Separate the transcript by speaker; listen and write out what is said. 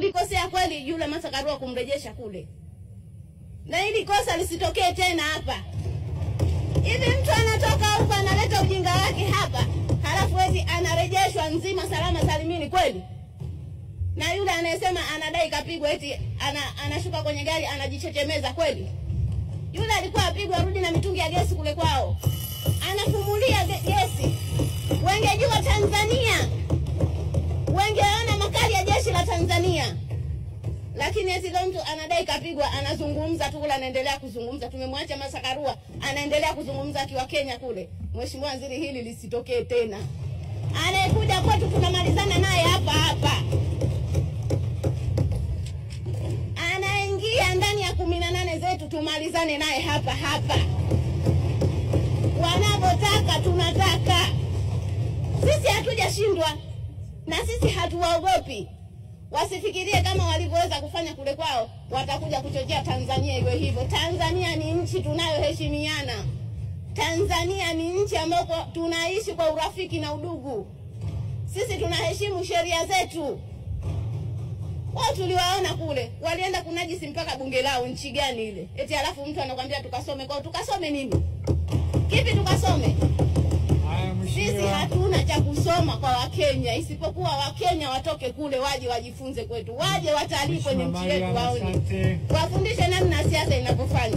Speaker 1: tulikosea kweli yule Martha Karua kumrejesha kule. Na hili kosa lisitokee tena hapa. Hivi mtu anatoka huko analeta ujinga wake hapa, halafu eti anarejeshwa nzima salama salimini kweli? Na yule anayesema anadai kapigwa eti anashuka kwenye gari anajichechemeza kweli? Yule alikuwa apigwa arudi na mitungi ya gesi kule kwao. Anafumulia gesi. Wengejua Tanzania. Wengeona makali ya jeshi la Tanzania. Lakini eti leo mtu anadai kapigwa, anazungumza tu kule, anaendelea kuzungumza. Tumemwacha Martha Karua anaendelea kuzungumza akiwa Kenya kule. Mheshimiwa Waziri, hili lisitokee tena. Anayekuja kwetu tunamalizana naye hapa hapa. Anaingia ndani ya 18 zetu tumalizane naye hapa hapa. Wanapotaka tunataka. Sisi hatujashindwa na sisi hatuwaogopi. Wasifikirie kama walivyoweza kufanya kule kwao watakuja kuchochea Tanzania iwe hivyo. Tanzania ni nchi tunayoheshimiana. Tanzania ni nchi ambapo tunaishi kwa urafiki na udugu. Sisi tunaheshimu sheria zetu. Wao tuliwaona kule, walienda kunajisi mpaka bunge lao. Nchi gani ile? Eti alafu mtu anakuambia tukasome kwao. Tukasome nini? Kipi tukasome? Sisi hatuna cha kusoma kwa Wakenya, isipokuwa Wakenya watoke kule waje wajifunze kwetu. Waje watalii kwenye nchi yetu waone. Wafundishe namna siasa inavyofanya.